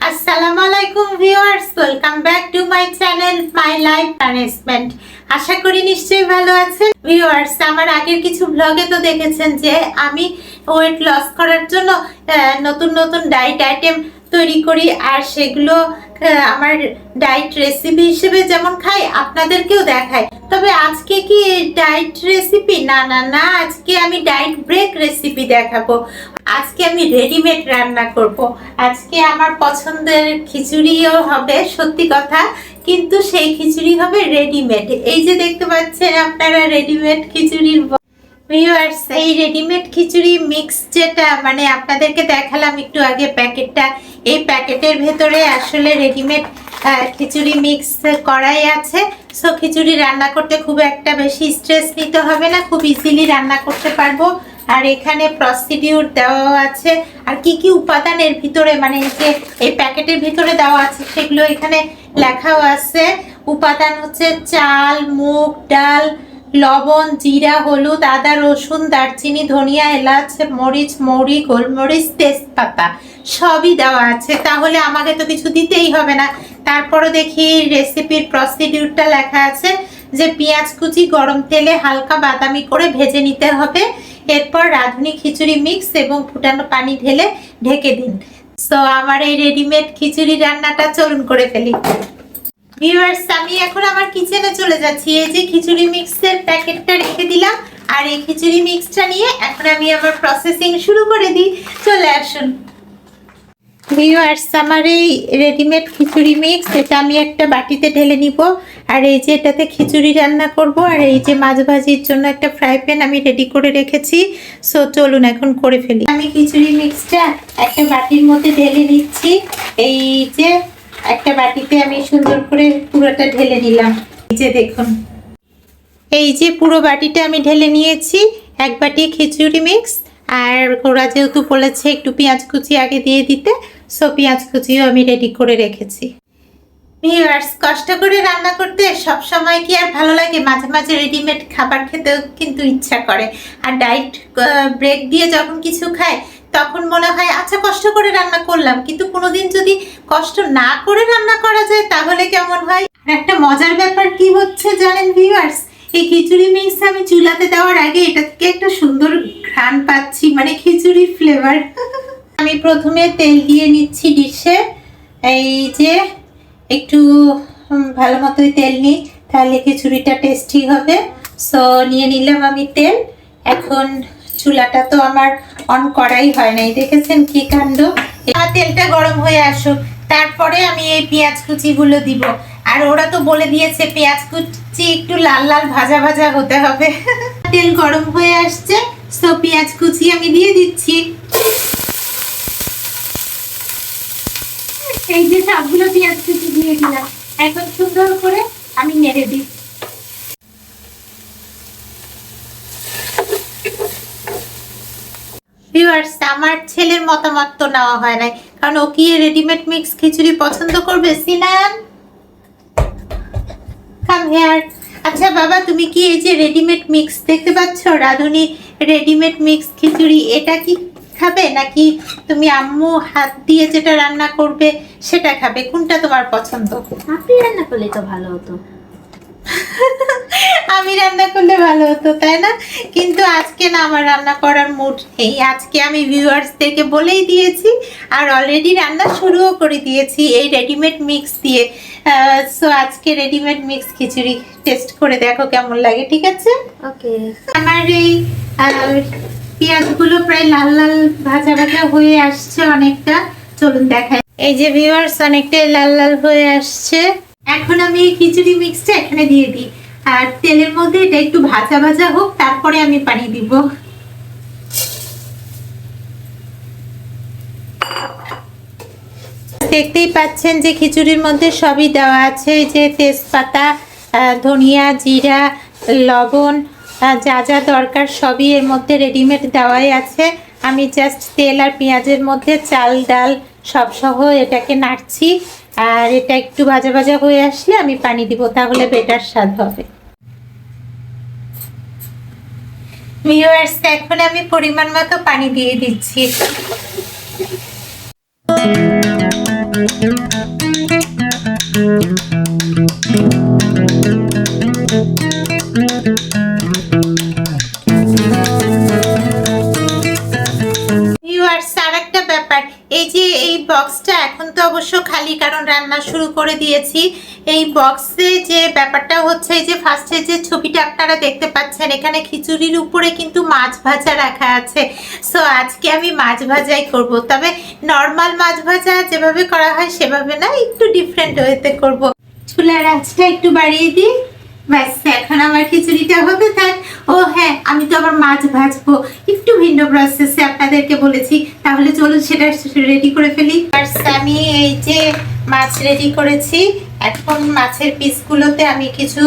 আসসালামু আলাইকুম viewers, welcome back to my channel my life management. আশা করি নিশ্চয়ই ভালো আছেন ভিউয়ার্স। আমার আগের কিছু ব্লগে তো দেখেছেন যে আমি ওয়েট লস করার জন্য নতুন নতুন ডায়েট আইটেম তৈরি করি, আর সেগুলো আমার ডায়েট রেসিপি হিসেবে যেমন খাই আপনাদেরকেও দেখাই। তবে আজকে কি ডায়েট রেসিপি? না না না, আজকে আমি ডায়েট ব্রেক রেসিপি দেখাবো। আজকে আমি রেডিমেড রান্না করব। আজকে আমার পছন্দের খিচুড়িও হবে, সত্যি কথা, কিন্তু সেই খিচুড়ি হবে রেডিমেড। এই যে দেখতে পাচ্ছেন আপনারা রেডিমেড খিচুড়ির ভিউয়ার্স, এই রেডিমেড খিচুড়ি মিক্স যেটা মানে আপনাদেরকে দেখালাম একটু আগে প্যাকেটটা, এই প্যাকেটের ভেতরে আসলে রেডিমেড খিচুড়ি মিক্স করাই আছে। সো খিচুড়ি রান্না করতে খুব একটা বেশি স্ট্রেস নিতে হবে না, খুব ইজিলি রান্না করতে পারবো। আর এখানে প্রসিডিউর দেওয়া আছে, আর কি কি উপাদানের ভিতরে মানে যে এই প্যাকেটের ভিতরে দেওয়া আছে সেগুলো এখানে লেখাও আছে। উপাদান হচ্ছে চাল, মুগ ডাল, লবণ, জিরা, হলুদ, আদা, রসুন, দারচিনি, ধনিয়া, এলাচ, মরিচ, মৌরি, গোলমরিচ, তেজপাতা সবই দেওয়া আছে। তাহলে আমাকে তো কিছু দিতেই হবে না। তারপরে দেখি রেসিপির প্রসিডিউরটা লেখা আছে যে পেঁয়াজ কুচি গরম তেলে হালকা বাদামি করে ভেজে নিতে হবে, এরপর রাঁধুনি খিচুড়ি মিক্স এবং ফুটানো পানি ঢেলে ঢেকে দিন। সো আমার এই রেডিমেড খিচুড়ি রান্নাটা চলুন করে ফেলি। ভিউয়ার্স, আমি এখন আমার কিচেনে চলে যাচ্ছি। এই যে খিচুড়ি মিক্সের প্যাকেটটা রেখে দিলাম, আর এই খিচুড়ি মিক্সটা নিয়ে এখন আমি আমার প্রসেসিং শুরু করে দিই। চলে আসুন ভিউয়ার্স, আমার এই রেডিমেড খিচুড়ি মিক্স এটা আমি একটা বাটিতে ঢেলে নিব। আর এই যে এটাতে খিচুড়ি রান্না করব, আর এই যে মাছ ভাজির জন্য একটা ফ্রাই প্যান আমি রেডি করে রেখেছি। সো চলুন এখন করে ফেলি। আমি খিচুড়ি মিক্সটা একটা বাটির মধ্যে ঢেলে নিচ্ছি। এই যে একটা বাটিতে আমি সুন্দর করে পুরোটা ঢেলে নিলাম। এই যে দেখুন, এই যে পুরো বাটিটা আমি ঢেলে নিয়েছি এক বাটি খিচুড়ি মিক্স। আর ওরা যেহেতু বলেছে একটু পেঁয়াজ কুচি আগে দিয়ে দিতে, সো পেঁয়াজ কুচিও আমি রেডি করে রেখেছি। ভিউয়ার্স, কষ্ট করে রান্না করতে সব সময় কি আর ভালো লাগে? মাঝে মাঝে রেডিমেড খাবার খেতেও কিন্তু ইচ্ছা করে। আর ডায়েট ব্রেক দিয়ে যখন কিছু খায় তখন মনে হয় আচ্ছা কষ্ট করে রান্না করলাম, কিন্তু কোনোদিন যদি কষ্ট না করে রান্না করা যায় তাহলে কেমন হয়। আর একটা মজার ব্যাপার কি হচ্ছে জানেন ভিউয়ার্স, এই খিচুড়ি মিক্স আমি চুলাতে দেওয়ার আগে এটা থেকে একটা সুন্দর ঘ্রাণ পাচ্ছি, মানে খিচুড়ির ফ্লেভার। আমি প্রথমে তেল দিয়ে নিচ্ছি ডিশে। এই যে একটু ভালো মতোই তেল নিই, তাহলে খিচুড়িটা টেস্টি হবে। সো নিয়ে নিলাম আমি তেল। এখন চুলাটা তো আমার অন করাই হয় নাই, দেখেছেন কি কাণ্ড। তেলটা গরম হয়ে আসুক, তারপরে আমি এই পেঁয়াজ কুচিগুলো দিব। আর ওরা তো বলে দিয়েছে পেঁয়াজ কুচি একটু লাল লাল ভাজা ভাজা হতে হবে। তেল গরম হয়ে আসছে, সো পেঁয়াজ কুচি আমি দিয়ে দিচ্ছি। এই যে সবগুলো পেঁয়াজ কুচি দিয়ে দিলাম, এখন সুন্দর করে আমি নেড়ে দিই। ভিউয়ার্স, আমার ছেলের মতামত তো নেওয়া হয় নাই, কারণ ও কি রেডিমেড মিক্স খিচুড়ি পছন্দ করবে। সিনান, কাম হিয়ার। আচ্ছা বাবা, তুমি কি এই যে রেডিমেড মিক্স দেখতে পাচ্ছ, রাঁধুনি রেডিমেড মিক্স খিচুড়ি, এটা কি খাবে নাকি তুমি আম্মু হাত দিয়ে যেটা রান্না করবে সেটা খাবে? কোনটা তোমার পছন্দ? আপনি রান্না করলে তো ভালো হতো। আমি রান্না করলে ভালো হতো, তাই না? কিন্তু আজকে না, আমার রান্না করার মুড নেই। আজকে আমি ভিউয়ার্সদেরকে বলেই দিয়েছি, আর অলরেডি রান্না শুরুও করে দিয়েছি এই রেডিমেড মিক্স দিয়ে। সো আজকে রেডিমেড মিক্স খিচুড়ি টেস্ট করে দেখো কেমন লাগে, ঠিক আছে? ওকে। আমার এই পেঁয়াজগুলো প্রায় লাল লাল ভাজা ভাজা হয়ে আসছে অনেকটা, চলুন দেখাই। এই যে ভিউয়ার্স, অনেকটাই লাল লাল হয়ে আসছে। এখন আমি এই খিচুড়ি মিক্সটা এখানে দিয়ে দিই, আর তেলের মধ্যে এটা একটু ভাজা ভাজা হোক, তারপরে আমি পানি দিব। দেখতেই পাচ্ছেন যে খিচুড়ির মধ্যে সবই দেওয়া আছে। এই যে তেজপাতা, ধনিয়া, জিরা, লবণ, যা যা দরকার সবই এর মধ্যে রেডিমেড দেওয়াই আছে। আমি জাস্ট তেল আর পেঁয়াজের মধ্যে চাল ডাল সব সহ এটাকে নাড়ছি। আর এটা একটু ভাজা ভাজা হয়ে আসলে আমি পানি দিব, তাহলে বেটার স্বাদ হবে। ভিউয়ার্স, এখন আমি পরিমাণ মতো পানি দিয়ে দিচ্ছি। ভিউয়ার্স, আরেকটা ব্যাপার, এই যে এই বক্সটা এখন তো অবশ্য খালি, কারণ রান্না শুরু করে দিয়েছি। এই বক্সে যে ব্যাপারটা হচ্ছে, এই যে ফার্স্টে যে ছবিটা আপনারা দেখতে পাচ্ছেন, এখানে খিচুড়ির উপরে কিন্তু মাছ ভাজা রাখা আছে। সো আজকে আমি মাছ ভাজাই করব, তবে নর্মাল মাছ ভাজা যেভাবে করা হয় সেভাবে না, একটু ডিফারেন্ট ওয়েতে করব। চুলার আঁচটা একটু বাড়িয়ে দিই, ব্যাস এখন আমার খিচুড়িটা হতে থাক। ও হ্যাঁ, আমি তো আবার মাছ ভাজবো একটু ভিন্ন প্রসেসে, আপনাদেরকে বলেছি। তাহলে চলুন সেটা রেডি করে ফেলি। আমি এই যে মাছ রেডি করেছি, এখন মাছের পিসগুলোতে আমি কিছু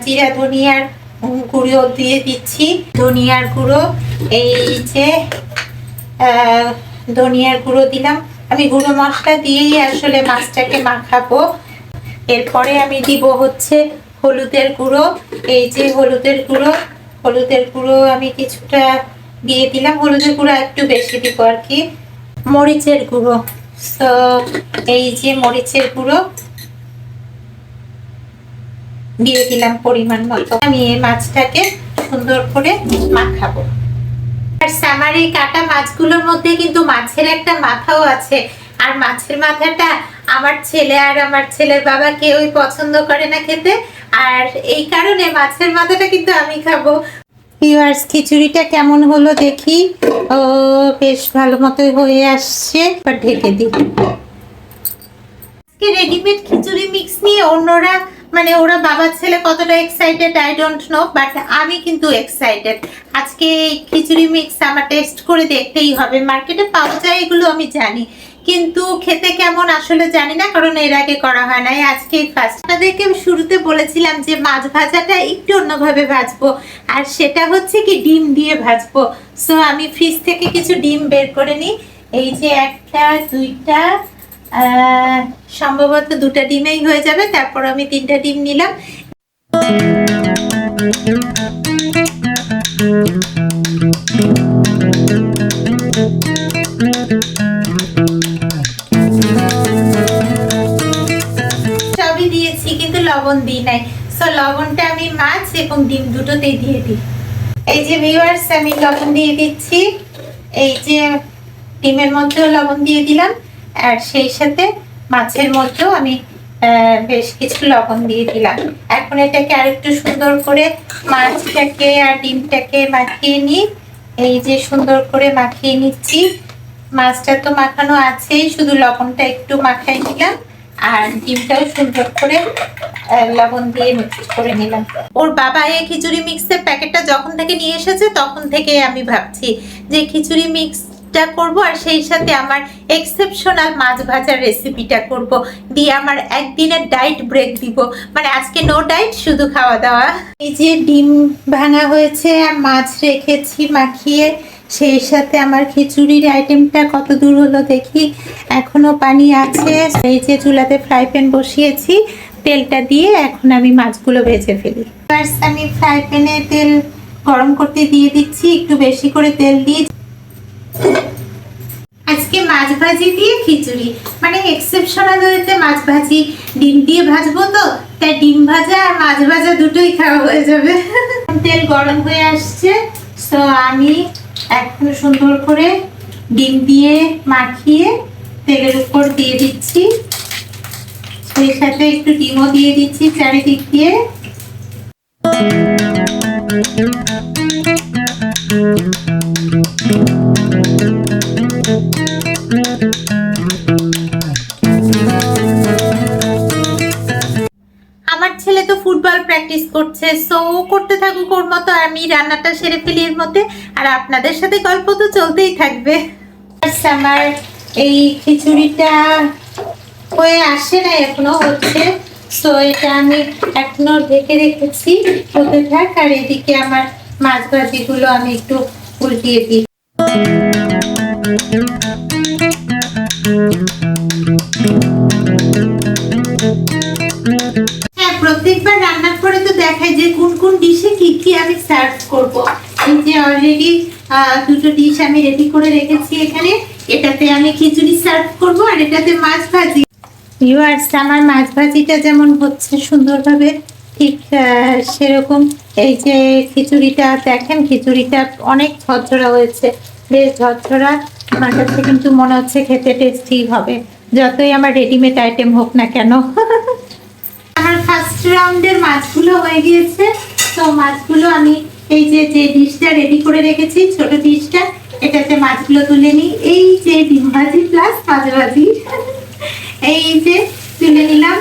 জিরা ধনিয়ার গুঁড়ো দিয়ে দিচ্ছি। ধনিয়ার গুঁড়ো, এই যে ধনিয়ার গুঁড়ো দিলাম। আমি গুঁড়ো মশলা দিয়েই আসলে মাছটাকে মাখাবো। এরপরে আমি দিব হচ্ছে হলুদের গুঁড়ো। এই যে হলুদের গুঁড়ো আমি কিছুটা দিয়ে দিলাম। হলুদের গুঁড়ো একটু বেশি দিব আর কি। মরিচের গুঁড়ো, তো এই যে মরিচের গুঁড়ো দিয়ে দিলাম পরিমাণ মতো। আমি এই মাছটাকে সুন্দর করে মাখাবো। আর আমার এই কাটা মাছগুলোর মধ্যে কিন্তু মাছের একটা মাথাও আছে, আর মাছের মাথাটা আমার ছেলে আর আমার ছেলের বাবা কেউই পছন্দ করে না খেতে, আর এই কারণে মাছের মাথাটা কিন্তু আমি খাবো। ভিউয়ার্স, খিচুড়িটা কেমন হলো দেখি। ও বেশ ভালো মতো হয়ে আসছে, এবার ঢেকে দিই। রেডিমেড খিচুড়ি মিক্স নিয়ে অন্যরা, মানে ওরা বাবা ছেলে কতটা excited I don't know, but আমি কিন্তু এক্সাইটেড। আজকে এই খিচুড়ি মিক্স আমার টেস্ট করে দেখতেই হবে। মার্কেটে পাওয়া যায় এগুলো আমি জানি, কিন্তু খেতে কেমন আসলে জানি না, কারণ এর আগে করা হয় নাই, আজকেই ফার্স্ট। আপনাদেরকে শুরুতে বলেছিলাম যে মাছ ভাজাটা একটু অন্যভাবে ভাজবো, আর সেটা হচ্ছে কি ডিম দিয়ে ভাজবো। সো আমি ফ্রিজ থেকে কিছু ডিম বের করে নিই। এই যে একটা, দুইটা, সম্ভবত দুটা ডিমেই হয়ে যাবে। তারপর আমি 3টা ডিম নিলাম। সবই দিয়েছি কিন্তু লবণ দিই নাই, সো লবণটা আমি মাছ এবং ডিম দুটোতেই দিয়ে দিই। এই যে ভিউয়ার্স, আমি লবণ দিয়ে দিচ্ছি। এই যে ডিমের মধ্যেও লবণ দিয়ে দিলাম, আর সেই সাথে মাছের মধ্যেও আমি বেশ কিছু লবণ দিয়ে দিলাম। এখন এটাকে আরেকটু সুন্দর করে মাছটাকে আর ডিমটাকে মাখিয়ে নিই। এই যে সুন্দর করে মাখিয়ে নিচ্ছি। মাছটা তো মাখানো আছেই, শুধু লবণটা একটু মাখাই নিলাম, আর ডিমটাও সুন্দর করে লবণ দিয়ে মিক্স করে নিলাম। ওর বাবা এই খিচুড়ি মিক্সের প্যাকেটটা যখন থেকে নিয়ে এসেছে তখন থেকে আমি ভাবছি যে খিচুড়ি মিক্সটা করব, আর সেই সাথে আমার এক্সেপশনাল মাছ ভাজার রেসিপিটা করব, দিয়ে আমার একদিনের ডায়েট ব্রেক দিব। মানে আজকে নো ডায়েট, শুধু খাওয়া দাওয়া। এই যে ডিম ভাঙা হয়েছে আর মাছ রেখেছি মাখিয়ে, সেই সাথে আমার খিচুড়ির আইটেমটা কত দূর হলো দেখি। এখনো পানি আছে। এই যে চুলাতে ফ্রাই প্যান বসিয়েছি, তেলটা দিয়ে এখন আমি মাছগুলো ভেজে ফেলি। ফার্স্ট আমি ফ্রাই প্যানে তেল গরম করতে দিয়ে দিচ্ছি, একটু বেশি করে তেল দিয়ে। আজকে মাছ ভাজি দিয়ে খিচুড়ি, মানে এক্সেপশনাল ওয়েতে মাছ ভাজি ডিম দিয়ে ভাজবো, তো তাই ডিম ভাজা আর মাছ ভাজা দুটোই খাওয়া হয়ে যাবে। তেল গরম হয়ে আসছে, তো আমি এখন সুন্দর করে ডিম দিয়ে মাখিয়ে তেলের উপর দিয়ে দিচ্ছি। সেই সাথে একটু ডিমও দিয়ে দিচ্ছি চারিদিক দিয়ে। আমার ছেলে তো ফুটবল প্র্যাকটিস করছে, সো ও করতে থাকুক ওর মতো, আমি রান্নাটা সেরে ফেলি এর মধ্যে, আর আপনাদের সাথে গল্প তো চলতেই থাকবে। আমার এই খিচুড়িটা হয়ে আসে না, এখনো হচ্ছে, সো এটা আমি এখনো ঢেকে রেখেছি, হতে থাক। আর এদিকে আমার মাছ ভাজিগুলো আমি একটু উল্টিয়ে দিই। প্রত্যেকবার রান্নার পরে তো দেখাই যে কোন কোন ডিশে কি কি আমি সার্ভ করব, কিন্তু অলরেডি দুটো ডিশ আমি রেডি করে রেখেছি এখানে। এটাতে আমি খিচুড়ি সার্ভ করব আর এটাতে মাছ ভাজি। ভিউয়ার্স, আমার মাছ ভাজিটা যেমন হচ্ছে সুন্দরভাবে, ঠিক সেরকম এই যে খিচুড়িটা দেখেন, খিচুড়িটা অনেক ঝরঝরা হয়েছে, বেশ ঝরঝরা। আমার কাছে কিন্তু মনে হচ্ছে খেতে টেস্টি হবে, যতই আমার রেডিমেড আইটেম হোক না কেন। আমার ফার্স্ট রাউন্ডের মাছগুলো হয়ে গিয়েছে। তো মাছগুলো আমি এই যে ডিশটা রেডি করে রেখেছি, ছোট ডিশটা, এটাতে মাছগুলো তুলে নিই। এই যে ডিম ভাজি প্লাস মাছ ভাজি, এই যে তুলে নিলাম।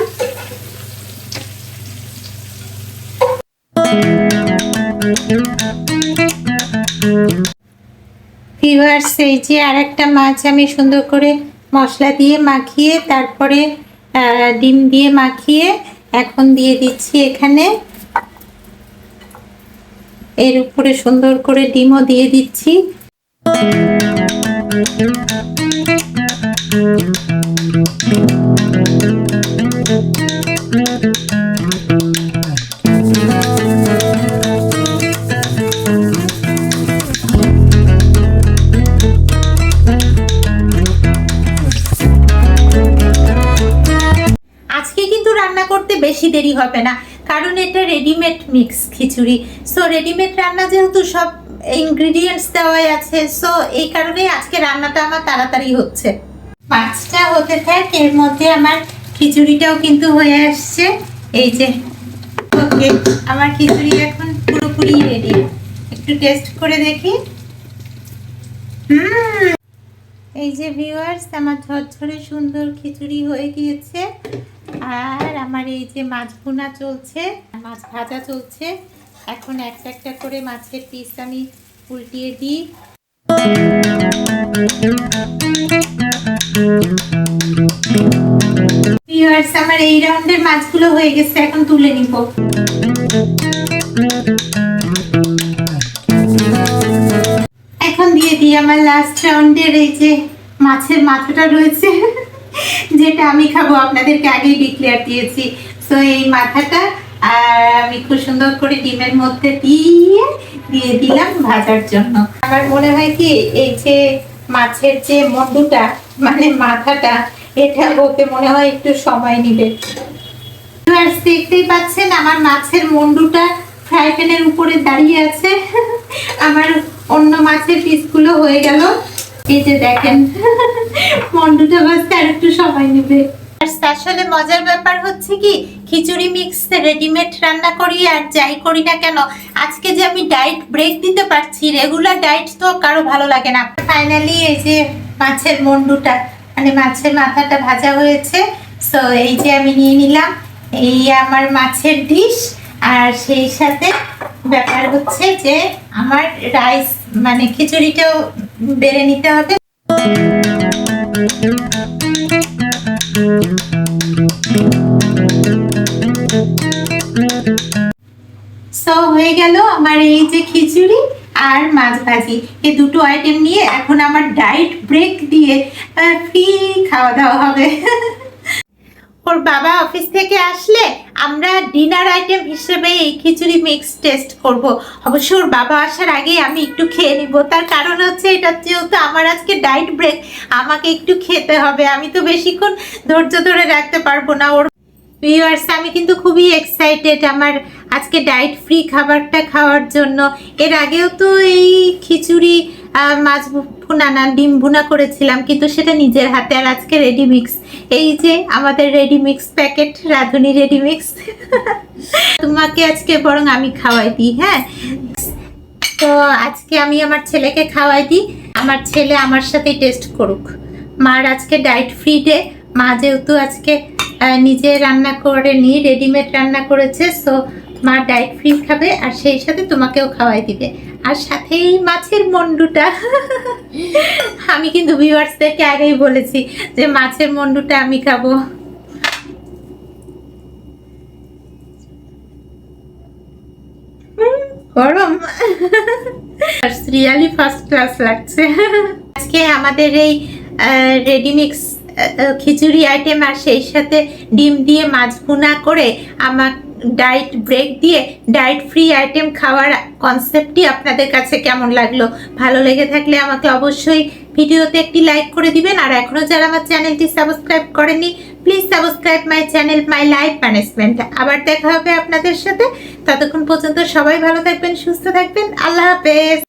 ভিউয়ার্স, এই যে আরেকটা মাছ আমি সুন্দর করে মশলা দিয়ে মাখিয়ে, তারপরে ডিম দিয়ে মাখিয়ে এখন দিয়ে দিচ্ছি এখানে। এর উপরে সুন্দর করে ডিমও দিয়ে দিচ্ছি। আজকে কিন্তু রান্না করতে বেশি দেরি হবে না, কারণ এটা রেডিমেড মিক্স খিচুড়ি। সো রেডিমেড রান্না যেহেতু সব ইনগ্রিডিয়েন্টস দেওয়াই আছে, সো এই কারণেই আজকে রান্নাটা আমার তাড়াতাড়ি হচ্ছে। মাছটা হতে থাক, এর মধ্যে আমার খিচুড়িটাও কিন্তু হয়ে আসছে। এই যে ওকে, আমার খিচুড়ি এখন পুরোপুরি রেডি। একটু টেস্ট করে দেখি। এই যে ভিউয়ার্স, আমার ঝরঝরে সুন্দর খিচুড়ি হয়ে গিয়েছে। আর আমার এই যে মাছ ভুনা চলছে, মাছ ভাজা চলছে। এখন একটা একটা করে মাছের পিস আমি উল্টিয়ে দিই। ভিউয়ার্স, আমার এই রাউন্ডের মাছগুলো হয়ে গেছে, এখন তুলে নিব। এখন দিয়ে দিই আমার লাস্ট রাউন্ডের এই যে মাছের মাথাটা রয়েছে, যেটা আমি খাবো, আপনাদেরকে আগেই ডিক্লেয়ার দিয়েছি। তো এই মাথাটা আমি খুব সুন্দর করে ডিমের মধ্যে দিয়ে দিলাম ভাজার জন্য। আমার মনে হয় কি, এই যে মাছের যে মন্ডুটা মানে মাথাটা, এটা হতে মনে হয় একটু সময় নেবে। দেখতেই পাচ্ছেন আমার মাছের মন্ডুটা ফ্রাই প্যানের উপরে দাঁড়িয়ে আছে। আমার অন্য মাছের পিসগুলো হয়ে গেল। এই যে দেখেন, মন্ডুটা ভাজতে আর একটু সময় নেবে। আসলে মজার ব্যাপার হচ্ছে কি, খিচুড়ি মিক্স রেডিমেড রান্না করি আর যাই করি না কেন, আজকে যে আমি ডায়েট ব্রেক দিতে পারছি, রেগুলার ডায়েট তো কারো ভালো লাগে না। ফাইনালি এই যে মাছের মন্ডুটা মানে মাছের মাথাটা ভাজা হয়েছে। সো এই যে আমি নিয়ে নিলাম, এই আমার মাছের ডিশ। আর সেই সাথে ব্যাপার হচ্ছে যে আমার রাইস মানে খিচুড়িটাও বেড়ে নিতে হবে। সো হয়ে গেল আমার এই যে খিচুড়ি আর মাছ ভাজি, এই দুটো আইটেম নিয়ে এখন আমার ডায়েট ব্রেক দিয়ে ফ্রি খাওয়া দাওয়া হবে। ওর বাবা অফিস থেকে আসলে আমরা ডিনার আইটেম হিসেবে এই খিচুড়ি মিক্স টেস্ট করব। অবশ্য ওর বাবা আসার আগে আমি একটু খেয়ে নিব, তার কারণ হচ্ছে এটা যেহেতু আমার আজকে ডায়েট ব্রেক, আমাকে একটু খেতে হবে। আমি তো বেশিক্ষণ ধৈর্য ধরে রাখতে পারবো না। ওর ভিউয়ার্স, আমি কিন্তু খুবই এক্সাইটেড আমার আজকে ডায়েট ফ্রি খাবারটা খাওয়ার জন্য। এর আগেও তো এই খিচুড়ি মাছ ভুনা না ডিম ভুনা করেছিলাম, কিন্তু সেটা নিজের হাতে। আর আজকে রেডি মিক্স, এই যে আমাদের রেডি মিক্স প্যাকেট, রাঁধুনি রেডি মিক্স। তোমাকে আজকে বরং আমি খাওয়াই দিই। হ্যাঁ, তো আজকে আমি আমার ছেলেকে খাওয়াই দিই, আমার ছেলে আমার সাথে টেস্ট করুক। মার আজকে ডায়েট ফ্রি ডে, মা যেহেতু আজকে নিজে রান্না করে নি, রেডিমেড রান্না করেছে। সো মা ডায়েট ফ্রি খাবে আর সেই সাথে তোমাকেও খাওয়াই দিবে, আর সাথে এই মাছের মন্ডুটা। আমি কিন্তু ভিউয়ার্সদেরকে আগেই বলেছি যে মাছের মন্ডুটা আমি খাবো। গরম, রিয়ালি ফার্স্ট ক্লাস লাগছে। আজকে আমাদের এই রেডি মিক্স খিচুড়ি আইটেম আর সেই সাথে ডিম দিয়ে মাছ ভুনা করে ডায়েট ব্রেক দিয়ে ডায়েট ফ্রি আইটেম খাওয়ার কনসেপ্টটি আপনাদের কাছে কেমন লাগলো? ভালো লেগে থাকলে আমাকে অবশ্যই ভিডিওতে একটি লাইক করে দিবেন। আর এখনও যারা আমার চ্যানেলটি সাবস্ক্রাইব করেনি, please subscribe my channel my life management. আবার দেখা হবে আপনাদের সাথে। ততক্ষণ পর্যন্ত সবাই ভালো থাকবেন, সুস্থ থাকবেন। আল্লাহ হাফেজ।